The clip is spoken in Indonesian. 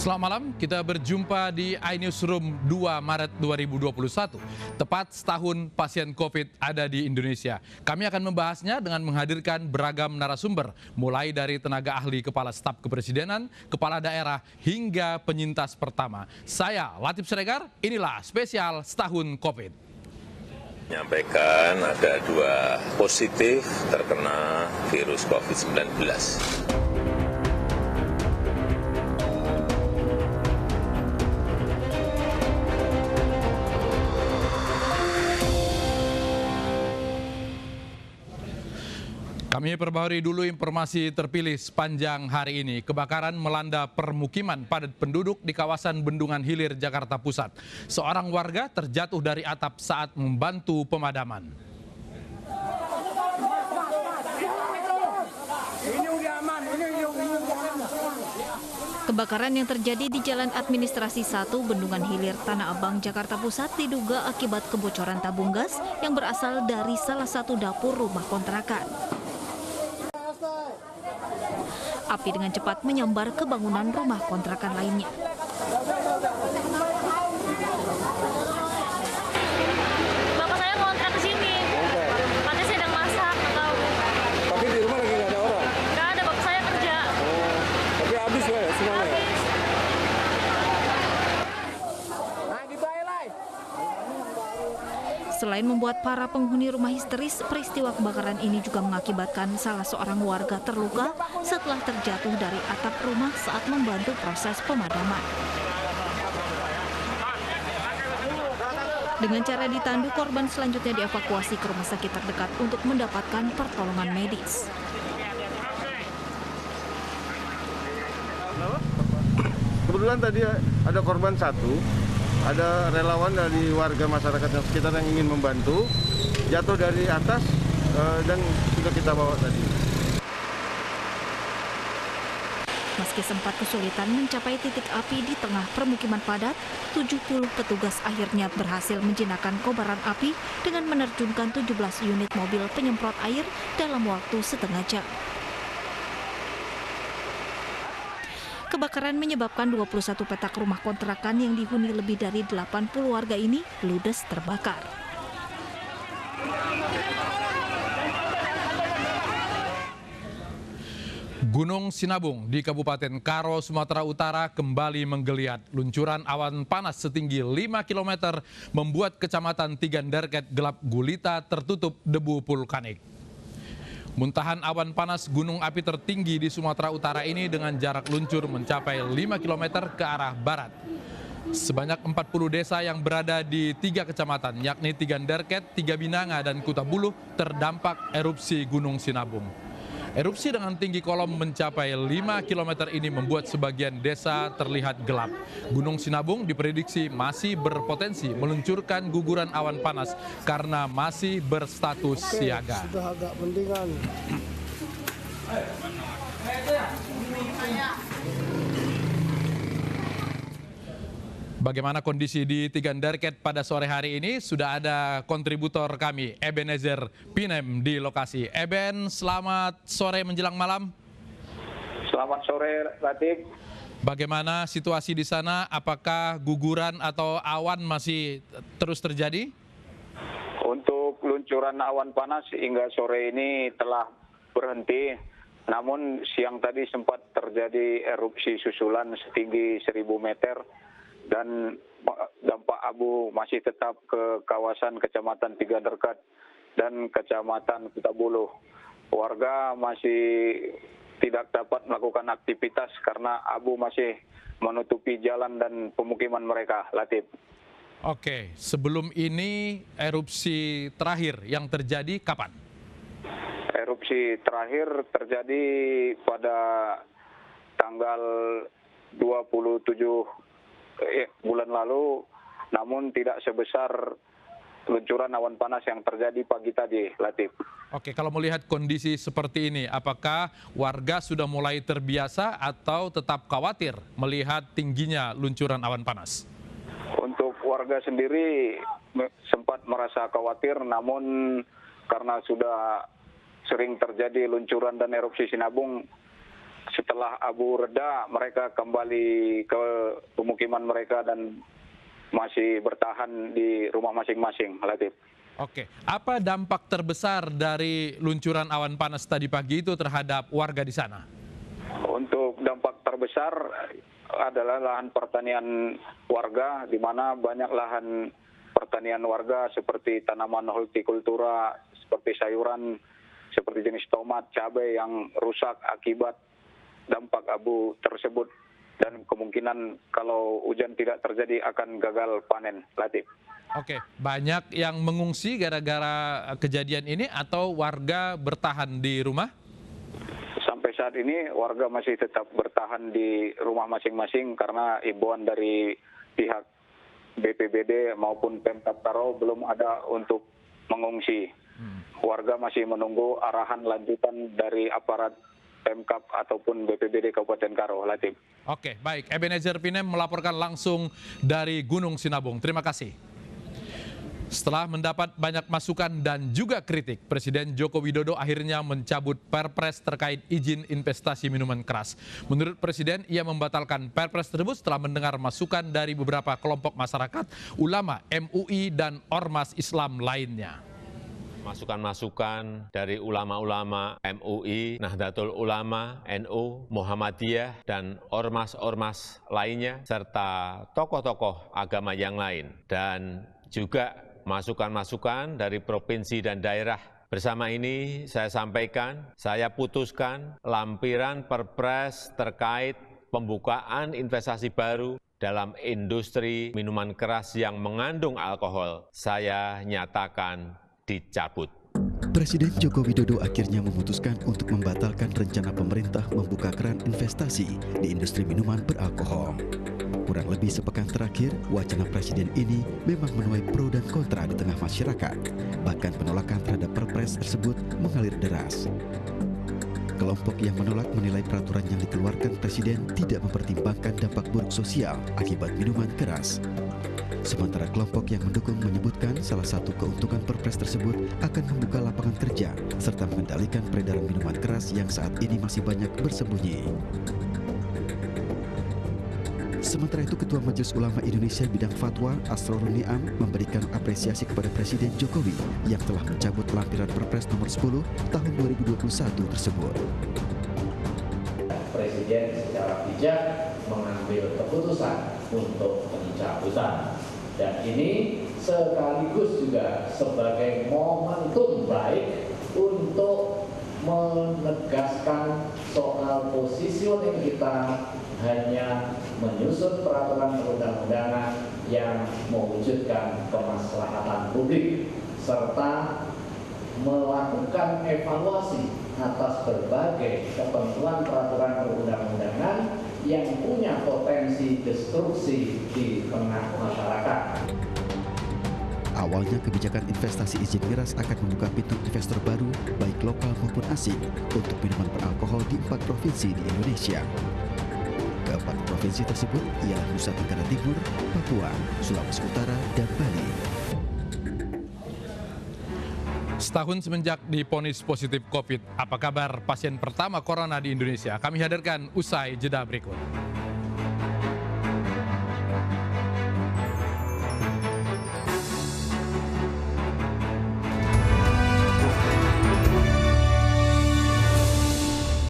Selamat malam, kita berjumpa di iNewsroom 2 Maret 2021. Tepat setahun pasien COVID ada di Indonesia. Kami akan membahasnya dengan menghadirkan beragam narasumber, mulai dari tenaga ahli kepala staf kepresidenan, kepala daerah, hingga penyintas pertama. Saya, Latif Siregar, inilah spesial setahun COVID. Menyampaikan ada 2 positif terkena virus COVID-19. Kami perbaharui dulu informasi terpilih sepanjang hari ini. Kebakaran melanda permukiman padat penduduk di kawasan Bendungan Hilir, Jakarta Pusat. Seorang warga terjatuh dari atap saat membantu pemadaman. Kebakaran yang terjadi di Jalan Administrasi 1 Bendungan Hilir, Tanah Abang, Jakarta Pusat diduga akibat kebocoran tabung gas yang berasal dari salah satu dapur rumah kontrakan. Api dengan cepat menyambar ke bangunan rumah kontrakan lainnya. Bapak saya ngontrak ke sini. Katanya sedang masak atau. Tapi di rumah lagi nggak ada orang? Nggak ada, bapak saya kerja. Oh, tapi habis lah ya semuanya? Habis. Selain membuat para penghuni rumah histeris, peristiwa kebakaran ini juga mengakibatkan salah seorang warga terluka setelah terjatuh dari atap rumah saat membantu proses pemadaman. Dengan cara ditandu, korban selanjutnya dievakuasi ke rumah sakit terdekat untuk mendapatkan pertolongan medis. Kebetulan tadi ada korban satu, ada relawan dari warga masyarakat yang sekitar yang ingin membantu, jatuh dari atas dan sudah kita bawa tadi. Meski sempat kesulitan mencapai titik api di tengah permukiman padat, 70 petugas akhirnya berhasil menjinakkan kobaran api dengan menerjunkan 17 unit mobil penyemprot air dalam waktu setengah jam. Kebakaran menyebabkan 21 petak rumah kontrakan yang dihuni lebih dari 80 warga ini ludes terbakar. Gunung Sinabung di Kabupaten Karo, Sumatera Utara kembali menggeliat. Luncuran awan panas setinggi 5 km membuat kecamatan Tigandarket gelap gulita tertutup debu vulkanik. Muntahan awan panas gunung api tertinggi di Sumatera Utara ini dengan jarak luncur mencapai 5 km ke arah barat. Sebanyak 40 desa yang berada di 3 kecamatan, yakni Tigandarket, Tigabinanga, dan Kutabuluh terdampak erupsi Gunung Sinabung. Erupsi dengan tinggi kolom mencapai 5 km ini membuat sebagian desa terlihat gelap. Gunung Sinabung diprediksi masih berpotensi meluncurkan guguran awan panas karena masih berstatus siaga. Sudah agak mendingan. Bagaimana kondisi di Tigandarket pada sore hari ini? Sudah ada kontributor kami, Ebenezer Pinem, di lokasi. Eben, selamat sore menjelang malam. Selamat sore, Latif. Bagaimana situasi di sana? Apakah guguran atau awan masih terus terjadi? Untuk luncuran awan panas hingga sore ini telah berhenti. Namun siang tadi sempat terjadi erupsi susulan setinggi 1000 meter. Dan dampak abu masih tetap ke kawasan Kecamatan Tigandarket dan Kecamatan Kutabuluh. Warga masih tidak dapat melakukan aktivitas karena abu masih menutupi jalan dan pemukiman mereka, Latif. Oke, sebelum ini erupsi terakhir yang terjadi kapan? Erupsi terakhir terjadi pada tanggal 27 bulan lalu, namun tidak sebesar luncuran awan panas yang terjadi pagi tadi, Latif. Oke, kalau melihat kondisi seperti ini, apakah warga sudah mulai terbiasa atau tetap khawatir melihat tingginya luncuran awan panas? Untuk warga sendiri sempat merasa khawatir, namun karena sudah sering terjadi luncuran dan erupsi sinabung, setelah abu reda mereka kembali ke pemukiman mereka dan masih bertahan di rumah masing-masing, Latif. Oke, apa dampak terbesar dari luncuran awan panas tadi pagi itu terhadap warga di sana? Untuk dampak terbesar adalah lahan pertanian warga, di mana banyak lahan pertanian warga seperti tanaman hortikultura, seperti sayuran, seperti jenis tomat, cabai yang rusak akibat dampak abu tersebut. Dan kemungkinan kalau hujan tidak terjadi akan gagal panen, Latif. Oke, banyak yang mengungsi gara-gara kejadian ini atau warga bertahan di rumah? Sampai saat ini warga masih tetap bertahan di rumah masing-masing karena imbauan dari pihak BPBD maupun Pemkab Karo belum ada untuk mengungsi. Warga masih menunggu arahan lanjutan dari aparat Pemkab ataupun BPBD Kabupaten Karo, Latif. Oke, baik. Ebenezer Pinem melaporkan langsung dari Gunung Sinabung. Terima kasih. Setelah mendapat banyak masukan dan juga kritik, Presiden Joko Widodo akhirnya mencabut Perpres terkait izin investasi minuman keras. Menurut Presiden, ia membatalkan Perpres tersebut setelah mendengar masukan dari beberapa kelompok masyarakat, ulama, MUI, dan ormas Islam lainnya. Masukan-masukan dari ulama-ulama MUI, Nahdlatul Ulama, NU, Muhammadiyah, dan ormas-ormas lainnya, serta tokoh-tokoh agama yang lain. Dan juga masukan-masukan dari provinsi dan daerah. Bersama ini saya sampaikan, saya putuskan lampiran Perpres terkait pembukaan investasi baru dalam industri minuman keras yang mengandung alkohol, saya nyatakan dicabut. Presiden Joko Widodo akhirnya memutuskan untuk membatalkan rencana pemerintah membuka keran investasi di industri minuman beralkohol. Kurang lebih sepekan terakhir, wacana presiden ini memang menuai pro dan kontra di tengah masyarakat. Bahkan penolakan terhadap Perpres tersebut mengalir deras. Kelompok yang menolak menilai peraturan yang dikeluarkan presiden tidak mempertimbangkan dampak buruk sosial akibat minuman keras. Sementara kelompok yang mendukung menyebutkan salah satu keuntungan Perpres tersebut akan membuka lapangan kerja serta mengendalikan peredaran minuman keras yang saat ini masih banyak bersembunyi. Sementara itu, Ketua Majelis Ulama Indonesia bidang fatwa Asrorun Niam memberikan apresiasi kepada Presiden Jokowi yang telah mencabut lampiran Perpres nomor 10 tahun 2021 tersebut. Presiden secara bijak mengambil keputusan untuk pencabutan, dan ini sekaligus juga sebagai momentum baik untuk menegaskan soal positioning kita hanya menyusun peraturan perundang-undangan yang mewujudkan kemaslahatan publik serta melakukan evaluasi atas berbagai ketentuan peraturan perundang-undangan yang punya potensi destruksi di tengah masyarakat. Awalnya kebijakan investasi izin miras akan membuka pintu investor baru baik lokal maupun asing untuk minuman beralkohol di 4 provinsi di Indonesia. Keempat provinsi tersebut ialah Nusa Tenggara Timur, Papua, Sulawesi Utara, dan Bali. Setahun semenjak divonis positif COVID, apa kabar pasien pertama corona di Indonesia? Kami hadirkan usai jeda berikut.